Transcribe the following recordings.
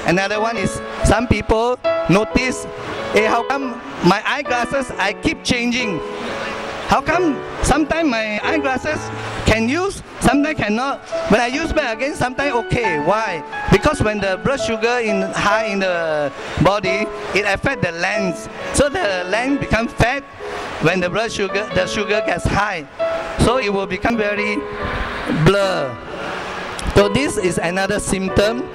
Another one is some people notice, hey, how come my eyeglasses I keep changing? How come sometimes my eyeglasses can use, sometimes cannot? When I use back again, sometimes okay. Why? Because when the blood sugar high in the body, it affects the lens. So the lens becomes fat when the sugar gets high. So it will become very blur. So this is another symptom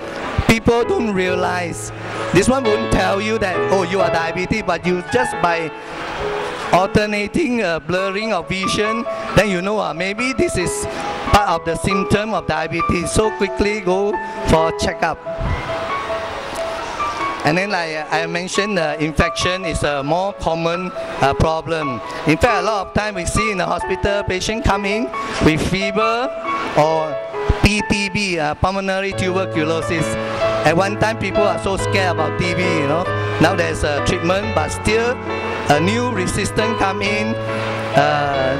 people don't realize. This one won't tell you that, oh, you are diabetes, but you just by alternating blurring of vision, then you know maybe this is part of the symptom of diabetes. So quickly go for checkup. And then like I mentioned, infection is a more common problem. In fact, a lot of time we see in the hospital, patient come in with fever or PTB, pulmonary tuberculosis. At one time, people are so scared about TB, you know. Now there's a treatment, but still a new resistance come in.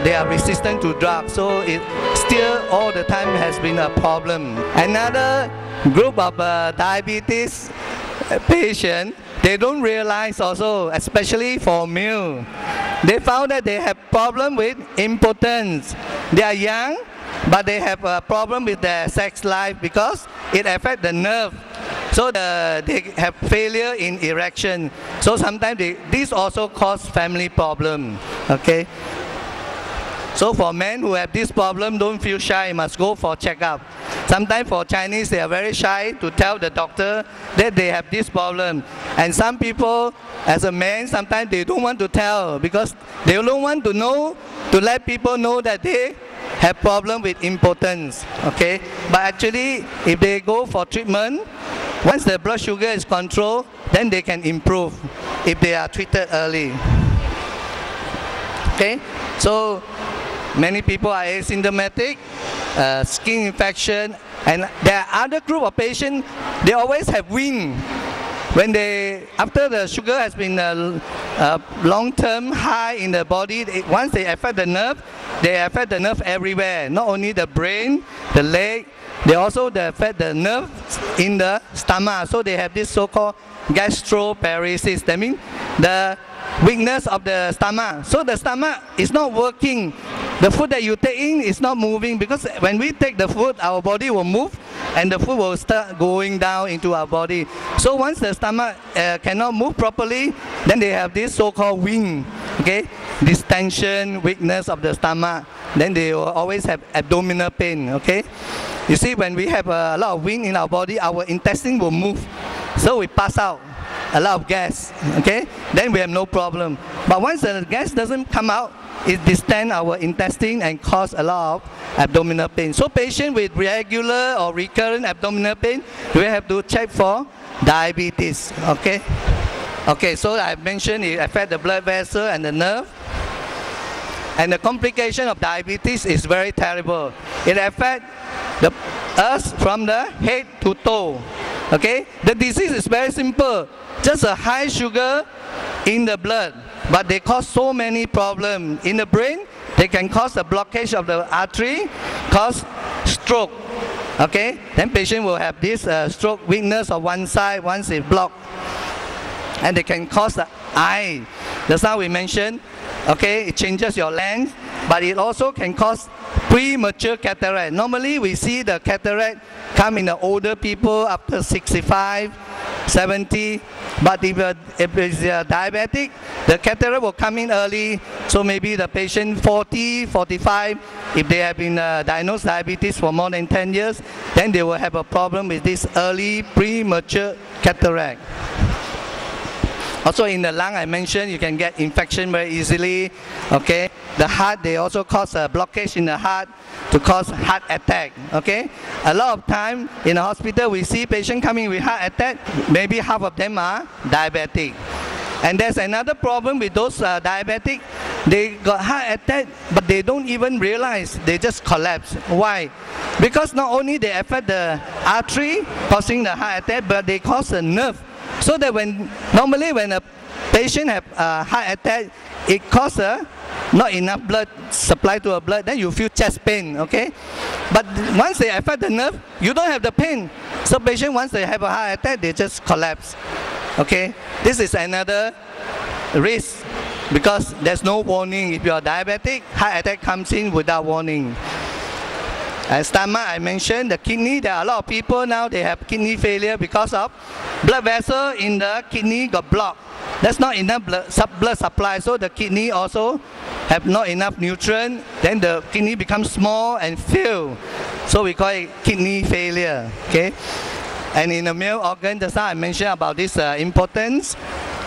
They are resistant to drugs, so it still all the time has been a problem. Another group of diabetes patient, they don't realize also, especially for male, they found that they have problem with impotence. They are young, but they have a problem with their sex life because it affects the nerve. So they have failure in erection. So sometimes this also cause family problem. Okay. So for men who have this problem, don't feel shy, must go for checkup. Sometimes for Chinese, they are very shy to tell the doctor that they have this problem. And some people, as a man, sometimes they don't want to tell because they don't want to know, to let people know that they have problem with impotence. Okay? But actually, if they go for treatment, once the blood sugar is controlled, then they can improve if they are treated early. Okay? So many people are asymptomatic, skin infection, and there are other group of patients, they always have wind. When after the sugar has been long-term high in the body, once they affect the nerve, they affect the nerve everywhere, not only the brain, the leg, they also affect the nerve in the stomach. So they have this so-called gastroparesis. That means the weakness of the stomach. So the stomach is not working. The food that you take in is not moving because when we take the food, our body will move and the food will start going down into our body. So once the stomach cannot move properly, then they have this so-called wind. Okay, distension, weakness of the stomach. Then they will always have abdominal pain. Okay, you see, when we have a lot of wind in our body, our intestine will move. So we pass out a lot of gas. Okay, then we have no problem. But once the gas doesn't come out, it distends our intestine and cause a lot of abdominal pain. So patients with regular or recurrent abdominal pain, we have to check for diabetes. Okay. Okay, so I mentioned it affects the blood vessel and the nerve. And the complication of diabetes is very terrible. It affects us from the head to toe. Okay, the disease is very simple. Just a high sugar in the blood, but they cause so many problems. In the brain, they can cause a blockage of the artery, cause stroke. Okay, then patient will have this stroke weakness of one side once it's blocked. And they can cause the eye. That's how we mentioned, okay, it changes your lens, but it also can cause premature cataract. Normally we see the cataract come in the older people after 65, 70, but if it's diabetic, the cataract will come in early, so maybe the patient 40, 45, if they have been diagnosed diabetes for more than 10 years, then they will have a problem with this early premature cataract. Also in the lung, I mentioned you can get infection very easily. Okay, the heart, they also cause a blockage in the heart to cause heart attack. Okay, a lot of time in the hospital we see patients coming with heart attack. Maybe half of them are diabetic. And there's another problem with those diabetic. They got heart attack, but they don't even realize. They just collapse. Why? Because not only they affect the artery causing the heart attack, but they cause the nerve. So that normally when a patient have a heart attack, it causes not enough blood supply to a blood, then you feel chest pain, okay? But once they affect the nerve, you don't have the pain. So patient, once they have a heart attack, they just collapse, okay? This is another risk because there's no warning. If you are diabetic, heart attack comes in without warning. Stomach, I mentioned, the kidney, there are a lot of people now, they have kidney failure because of blood vessel in the kidney got blocked. That's not enough blood supply, so the kidney also have not enough nutrient, then the kidney becomes small and fail. So we call it kidney failure, okay? And in the male organ, just now I mentioned about this importance,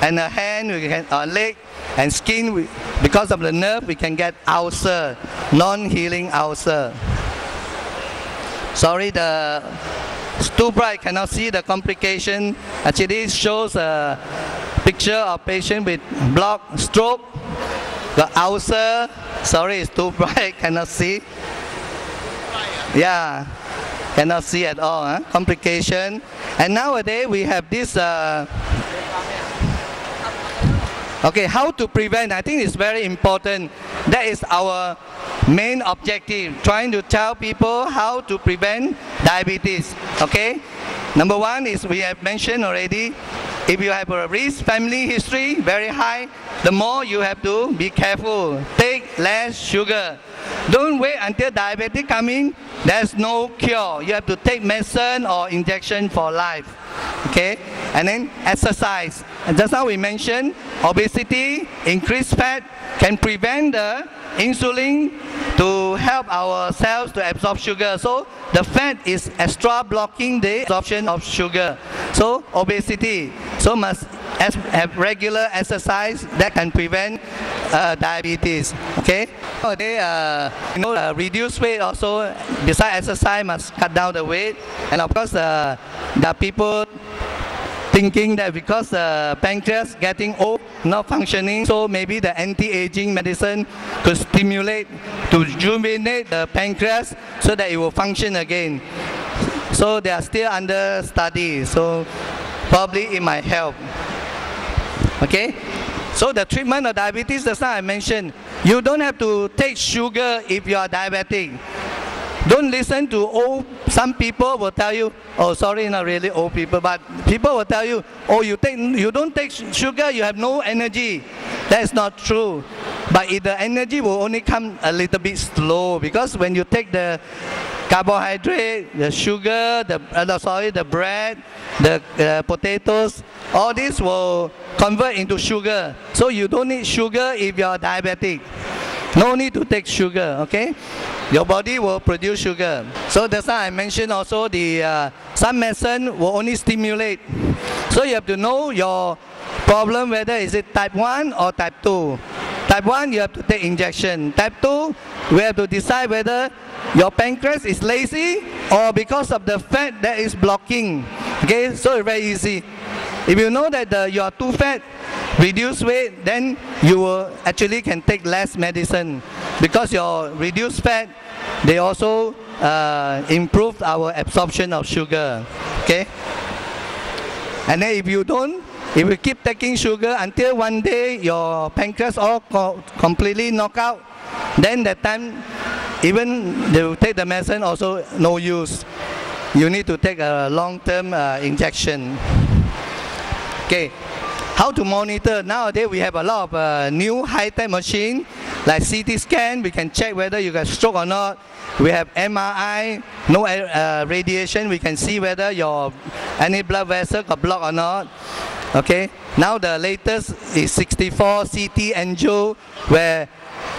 and the hand, we can, leg and skin, because of the nerve, we can get ulcer, non-healing ulcer. Sorry, the too bright, cannot see the complication. Actually, it shows a picture of patient with block, stroke, the ulcer. Sorry, it's too bright, cannot see. Yeah, cannot see at all. Huh? Complication. And nowadays we have this. Okay, how to prevent? I think it's very important. That is our main objective, trying to tell people how to prevent diabetes, okay? Number one is, we have mentioned already, if you have a risk family history, very high, the more you have to be careful. Take less sugar. Don't wait until diabetes come in. There's no cure. You have to take medicine or injection for life, okay? And then exercise. And just now we mentioned, obesity, increased fat can prevent the insulin to help our cells to absorb sugar. So the fat is extra blocking the absorption of sugar. So obesity. So must have regular exercise that can prevent diabetes. Okay. Reduce weight also. Besides exercise, must cut down the weight. And of course, the people thinking that because the pancreas getting old, not functioning, so maybe the anti-aging medicine could stimulate, to rejuvenate the pancreas so that it will function again. So they are still under study, so probably it might help. Okay? So the treatment of diabetes, that's what I mentioned. You don't have to take sugar if you are diabetic. Don't listen to some people will tell you, oh sorry, not really old people, but people will tell you, oh you don't take sugar, you have no energy. That's not true. But the energy will only come a little bit slow, because when you take the carbohydrate, the sugar, the bread, the potatoes, all this will convert into sugar. So you don't need sugar if you are diabetic. No need to take sugar, okay? Your body will produce sugar. So that's why I mentioned also some medicine will only stimulate. So you have to know your problem, whether is it type 1 or type 2. Type 1, you have to take injection. Type 2, we have to decide whether your pancreas is lazy or because of the fat that is blocking. Okay, so it's very easy. If you know that you are too fat, reduce weight, then you will actually can take less medicine, because your reduced fat, they also improve our absorption of sugar. Okay, and then if you keep taking sugar until one day your pancreas all completely knock out, then that time even they will take the medicine also no use. You need to take a long-term injection. Okay, how to monitor? Nowadays we have a lot of new high-tech machine like CT scan. We can check whether you got stroke or not. We have MRI, no radiation. We can see whether any blood vessel got blocked or not. Okay. Now the latest is 64 CT angio, where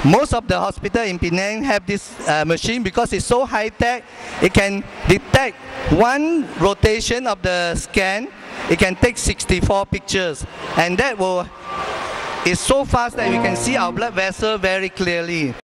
most of the hospital in Penang have this machine, because it's so high-tech. It can detect one rotation of the scan. It can take 64 pictures, and that is so fast that we can see our blood vessel very clearly.